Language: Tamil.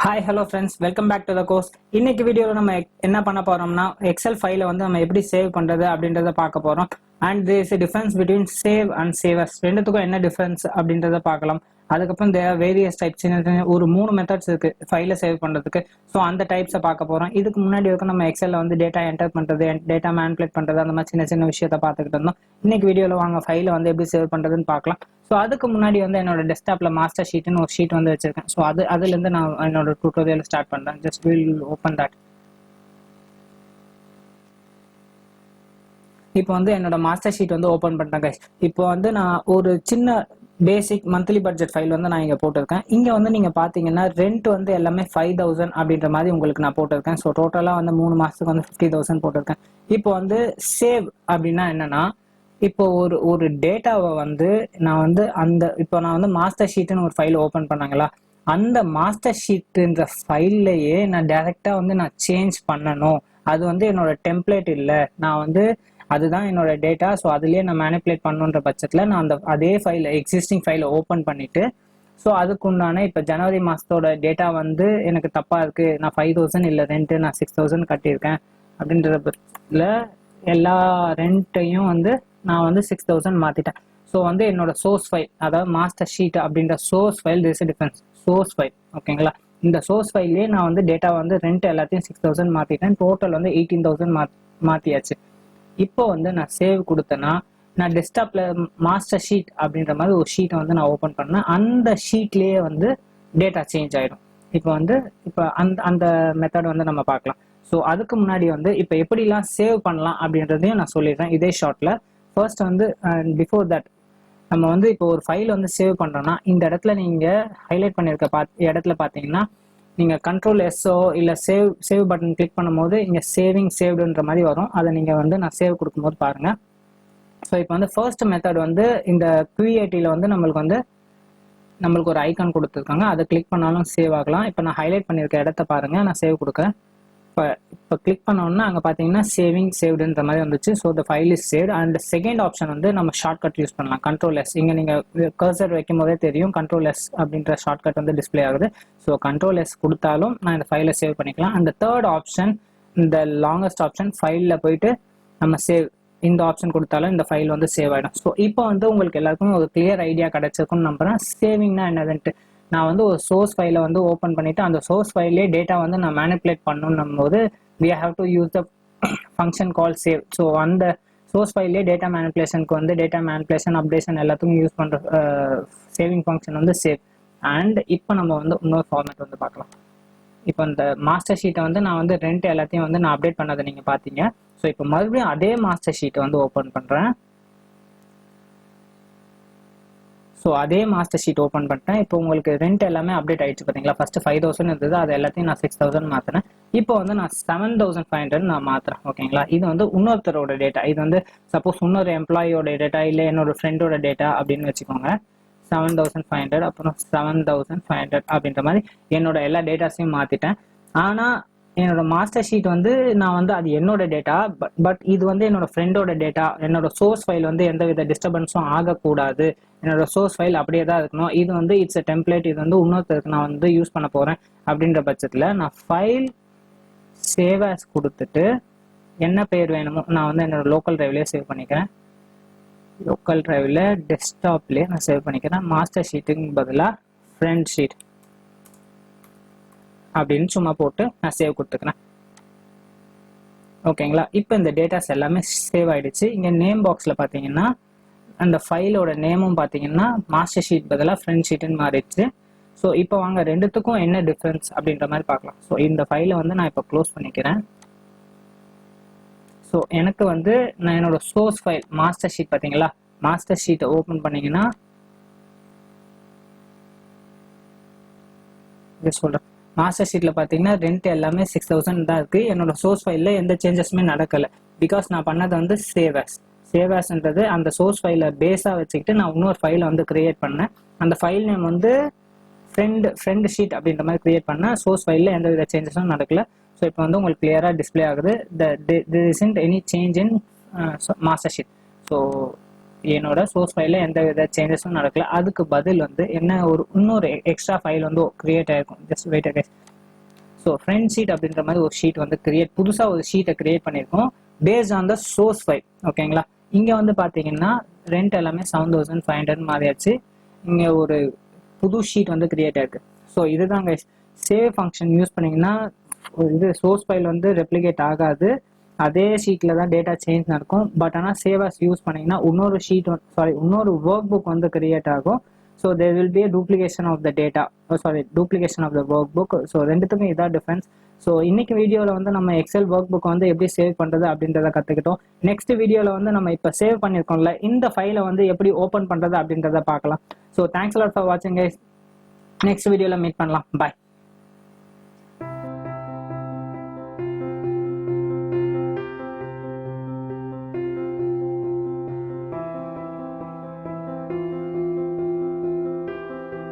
Hi, hello friends. Welcome back to the course. இன்னைக்கு வீடியோல நம்ம என்ன பண்ண போறோம்னா எக்ஸல் ஃபைலை வந்து நம்ம எப்படி சேவ் பண்றது அப்படின்றத பார்க்க போறோம். And there is a difference between save and savers. ரெண்டுத்துக்கும் என்ன டிஃபரன்ஸ் அப்படின்றத பார்க்கலாம். அதுக்கப்புறம் there are various types. ஒரு 3 மெத்தட்ஸ் இருக்கு ஃபைலை சேவ் பண்றதுக்கு. ஸோ அந்த டைப்ஸை பார்க்க போறோம். இதுக்கு முன்னாடி வரைக்கும் நம்ம எக்ஸல்ல வந்து டேட்டா என்டர் பண்றது, டேட்டா மேனிபுலேட் பண்றது, அந்த மாதிரி சின்ன சின்ன விஷயத்த பார்த்துக்கிட்டு இருந்தோம். இன்னைக்கு வீடியோல வாங்க ஃபைலை வந்து எப்படி சேவ் பண்றதுன்னு பார்க்கலாம். ஸோ அதுக்கு முன்னாடி வந்து என்னோட டெஸ்க்டாப்ல மாஸ்டர் ஷீட்னு ஒரு ஷீட் வந்து வச்சிருக்கேன். ஸோ அதுலேருந்து நான் என்னோட டுட்டோரியல் ஸ்டார்ட் பண்றேன். Just will open that. இப்போ வந்து என்னோட மாஸ்டர் ஷீட் வந்து ஓப்பன் பண்ணிட்டேன் கைஸ். இப்போ வந்து நான் ஒரு சின்ன பேசிக் மந்த்லி பட்ஜெட் ஃபைல் வந்து நான் இங்கே போட்டிருக்கேன். இங்கே வந்து நீங்கள் பார்த்தீங்கன்னா ரெண்ட் வந்து எல்லாமே 5000 அப்படின்ற மாதிரி உங்களுக்கு நான் போட்டிருக்கேன். ஸோ டோட்டலாக வந்து 3 மாதத்துக்கு வந்து 50,000 போட்டிருக்கேன். இப்போ வந்து சேவ் அப்படின்னா என்னன்னா, இப்போ ஒரு டேட்டாவை வந்து நான் வந்து இப்போ நான் வந்து மாஸ்டர் ஷீட்னு ஒரு ஃபைல் ஓப்பன் பண்ணாங்களா, அந்த மாஸ்டர் ஷீட்ன்ற ஃபைல்லையே நான் டைரெக்டாக வந்து நான் சேஞ்ச் பண்ணணும். அது வந்து என்னோட டெம்ப்ளேட் இல்லை, நான் வந்து அதுதான் என்னோட டேட்டா. ஸோ அதுலேயே நான் மேனிபுலேட் பண்ணுன்ற பட்சத்தில் நான் அதே ஃபைலை எக்ஸிஸ்டிங் ஃபைலை ஓப்பன் பண்ணிட்டு, ஸோ அதுக்கு உண்டான இப்போ ஜனவரி மாதத்தோட டேட்டா வந்து எனக்கு தப்பாக இருக்குது, நான் 5000 இல்லை ரெண்ட்டு நான் 6000 கட்டியிருக்கேன் அப்படின்ற பட்சத்தில் எல்லா ரெண்ட்டையும் வந்து நான் வந்து 6000 மாற்றிட்டேன். ஸோ வந்து என்னோட சோர்ஸ் ஃபைல், அதாவது மாஸ்டர் ஷீட் அப்படின்ற source file, this is difference, source file ஓகேங்களா. இந்த சோர்ஸ் ஃபைல்லேயே நான் வந்து டேட்டா வந்து ரெண்ட் எல்லாத்தையும் 6000 மாற்றிட்டேன். டோட்டல் வந்து 18,000 மாற்றியாச்சு. இப்போ வந்து நான் சேவ் கொடுத்தேன்னா, நான் டெஸ்க்டாப்ல மாஸ்டர் ஷீட் அப்படின்ற மாதிரி ஒரு ஷீட்டை வந்து நான் ஓப்பன் பண்ணேன். அந்த ஷீட்லேயே வந்து டேட்டா சேஞ்ச் ஆகிடும். இப்போ அந்த மெத்தட் வந்து நம்ம பார்க்கலாம். ஸோ அதுக்கு முன்னாடி வந்து இப்போ எப்படிலாம் சேவ் பண்ணலாம் அப்படின்றதையும் நான் சொல்லிடுறேன் இதே ஷார்ட்ல. ஃபர்ஸ்ட் வந்து பிஃபோர் தட் நம்ம வந்து இப்போ ஒரு ஃபைல் வந்து சேவ் பண்ணுறோன்னா, இந்த இடத்துல நீங்கள் ஹைலைட் பண்ணியிருக்க இடத்துல பார்த்தீங்கன்னா, நீங்கள் கண்ட்ரோல் எஸ்ஸோ இல்லை சேவ் பட்டன் கிளிக் பண்ணும்போது இங்கே சேவிங் சேவ்டுன்ற மாதிரி வரும். அதை நீங்கள் வந்து நான் சேவ் கொடுக்கும்போது பாருங்கள். ஸோ இப்போ வந்து ஃபர்ஸ்ட் மெத்தட் வந்து இந்த QEATல வந்து நம்மளுக்கு ஒரு ஐக்கான் கொடுத்துருக்காங்க. அதை கிளிக் பண்ணாலும் சேவ் ஆகலாம். இப்போ நான் ஹைலைட் பண்ணியிருக்க இடத்த பாருங்கள், நான் சேவ் கொடுக்குறேன். இப்போ கிளிக் பண்ணோம்னா அங்கே பார்த்தீங்கன்னா சேவிங் சேவ்டுன்ற மாதிரி வந்துச்சு. So the file is saved. And second option வந்து நம்ம ஷார்ட்கட் யூஸ் பண்ணலாம், கண்ட்ரோல் எஸ். இங்கே நீங்கள் கர்சர் வைக்கும் போதே தெரியும் கண்ட்ரோல் எஸ் அப்படின்ற ஷார்ட்கட் வந்து டிஸ்பிளே ஆகுது. ஸோ கண்ட்ரோல் எஸ் கொடுத்தாலும் நான் இந்த ஃபைலை சேவ் பண்ணிக்கலாம். அந்த தேர்ட் ஆப்ஷன், இந்த லாங்கஸ்ட் ஆப்ஷன், ஃபைலில் போயிட்டு நம்ம சேவ், இந்த ஆப்ஷன் கொடுத்தாலும் இந்த ஃபைல் வந்து சேவ் ஆகிடும். ஸோ இப்போ வந்து உங்களுக்கு எல்லாருக்கும் ஒரு கிளியர் ஐடியா கிடைச்சிருக்குன்னு நம்புறேன். சேவிங்னா என்னதுன்ட்டு. நான் வந்து ஒரு சோர்ஸ் ஃபைலை வந்து ஓப்பன் பண்ணிட்டு அந்த சோர்ஸ் ஃபைல்லே டேட்டா வந்து நான் மேனிபுலேட் பண்ணணும் போது we have to use the function called save. So அந்த சோர்ஸ் ஃபைல்லே டேட்டா மேனிபுலேஷனுக்கு வந்து டேட்டா மேனிபுலேஷன் அப்டேஷன் எல்லாத்துக்கும் யூஸ் பண்ணுற சேவிங் ஃபங்க்ஷன் வந்து சேவ். அண்ட் இப்போ நம்ம வந்து இன்னொரு ஃபார்மேட் வந்து பார்க்கலாம். இப்போ இந்த மாஸ்டர் ஷீட்டை வந்து நான் வந்து ரெண்ட் எல்லாத்தையும் வந்து நான் அப்டேட் பண்ணதை நீங்கள் பார்த்தீங்க. ஸோ இப்போ மறுபடியும் அதே மாஸ்டர் ஷீட்டை வந்து ஓப்பன் பண்ணுறேன். ஸோ அதே மாஸ்டர் ஷீட் ஓப்பன் பண்ணிட்டேன். இப்போ உங்களுக்கு ரெண்ட் எல்லாமே அப்டேட் ஆகிடுச்சு பார்த்தீங்களா. ஃபஸ்ட்டு 5000 இருந்தது, அது எல்லாத்தையும் நான் 6000 மாற்றினேன். இப்போ வந்து நான் 7500 நான் மாற்றுறேன் ஓகேங்களா. இது வந்து இன்னொருத்தரோட டேட்டா. இது வந்து சப்போஸ் இன்னொரு எம்ப்ளாயியோட டேட்டா இல்லை என்னோட ஃப்ரெண்டோட டேட்டா அப்படின்னு வச்சுக்கோங்க. 7500 அப்புறம் 7500 அப்படின்ற மாதிரி என்னோட எல்லா டேட்டாஸையும் மாற்றிட்டேன். ஆனால் என்னோட மாஸ்டர் ஷீட் வந்து நான் வந்து அது என்னோட டேட்டா, பட் இது வந்து என்னோட ஃப்ரெண்டோட டேட்டா. என்னோட சோர்ஸ் ஃபைல் வந்து எந்த வித டிஸ்டர்பன்ஸும் ஆகக்கூடாது. என்னோட சோர்ஸ் ஃபைல் அப்படியே தான் இருக்கணும். இது வந்து இட்ஸ் எ டெம்ப்ளேட், இது வந்து இன்னொருத்தருக்கு நான் வந்து யூஸ் பண்ண போகிறேன் அப்படின்ற பட்சத்தில் நான் ஃபைல் சேவ் ஆஸ் கொடுத்துட்டு என்ன பேர் வேணுமோ நான் வந்து என்னோட லோக்கல் டிரைவ்லேயே சேவ் பண்ணிக்கிறேன். லோக்கல் டிரைவில் டெஸ்க்டாப்லேயே நான் சேவ் பண்ணிக்கிறேன். மாஸ்டர் ஷீட்டுக்கு பதிலாக ஃப்ரெண்ட் ஷீட் அப்படின்னு சும்மா போட்டு நான் சேவ் கொடுத்துக்கிறேன் ஓகேங்களா. இப்போ இந்த டேட்டாஸ் எல்லாமே சேவ் ஆகிடுச்சு. இங்கே நேம் பாக்ஸில் பார்த்தீங்கன்னா அந்த ஃபைலோட நேமும் பார்த்தீங்கன்னா மாஸ்டர் ஷீட் பதிலாக ஃப்ரெண்ட் ஷீட்டுன்னு மாறிடுச்சு. ஸோ இப்போ வாங்க ரெண்டுத்துக்கும் என்ன டிஃப்ரென்ஸ் அப்படின்ற மாதிரி பார்க்கலாம். ஸோ இந்த ஃபைலை வந்து நான் இப்போ க்ளோஸ் பண்ணிக்கிறேன். ஸோ எனக்கு வந்து நான் என்னோட சோர்ஸ் ஃபைல் மாஸ்டர் ஷீட் பார்த்தீங்களா, மாஸ்டர் ஷீட்டை ஓப்பன் பண்ணிங்கன்னா சொல்கிறேன். மாஸ்டர் ஷீட்டில் பார்த்தீங்கன்னா ரெண்ட் எல்லாமே 6000 தான் இருக்குது. என்னோட சோர்ஸ் ஃபைலில் எந்த சேஞ்சஸுமே நடக்கலை. பிகாஸ் நான் பண்ணது வந்து சேவாஸ்ன்றது அந்த சோர்ஸ் ஃபைலை பேஸாக வச்சுக்கிட்டு நான் இன்னொரு ஃபைலை வந்து கிரியேட் பண்ணேன். அந்த ஃபைல் நேம் வந்து ஃப்ரெண்ட் ஷீட் அப்படின்ற மாதிரி கிரியேட் பண்ணேன். சோர்ஸ் ஃபைலில் எந்த வித சேஞ்சஸும் நடக்கலை. ஸோ இப்போ வந்து உங்களுக்கு கிளியராக டிஸ்பிளே ஆகுது, there isn't any change in master sheet. So என்னோட சோர்ஸ் ஃபைலில் எந்த வித சேஞ்சஸும் நடக்கல. அதுக்கு பதில் வந்து என்ன இன்னொரு எக்ஸ்ட்ரா ஃபைல் வந்து கிரியேட் ஆகிருக்கும். Just wait a guys. So friend sheet அப்படின்ற மாதிரி ஒரு ஷீட் வந்து புதுசாக ஒரு ஷீட்டை கிரியேட் பண்ணியிருக்கோம் based on the source file. ஓகேங்களா? இங்கே வந்து பார்த்தீங்கன்னா ரெண்ட் எல்லாமே 7500 மாறியாச்சு. இங்கே ஒரு புது ஷீட் வந்து கிரியேட் ஆயிருக்கு. ஸோ இதுதான் கைஸ், சேவ் ஃபங்க்ஷன் யூஸ் பண்ணிங்கன்னா இது சோர்ஸ் ஃபைல் வந்து ரெப்ளிகேட் ஆகாது, அதே ஷீட்டில் தான் டேட்டா சேஞ்ச் நடக்கும். பட் ஆனால் சேவ் யூஸ் பண்ணிங்கன்னா இன்னொரு ஒர்க் புக் வந்து கிரியேட் ஆகும். So there will be a duplication of the data, duplication of the workbook. ஸோ ரெண்டுத்துக்கும் இதான் டிஃப்ரென்ஸ். ஸோ இன்னைக்கு வீடியோவில் வந்து நம்ம எக்ஸல் ஒர்க் புக் வந்து எப்படி சேவ் பண்ணுறது அப்படின்றத கற்றுக்கிட்டோம். நெக்ஸ்ட் வீடியோவில் வந்து நம்ம இப்போ சேவ் பண்ணியிருக்கோம்ல இந்த ஃபைலை வந்து எப்படி ஓப்பன் பண்ணுறது அப்படின்றத பார்க்கலாம். So thanks a lot for வாட்சிங் கைஸ். நெக்ஸ்ட் வீடியோவில் மீட் பண்ணலாம். பாய்.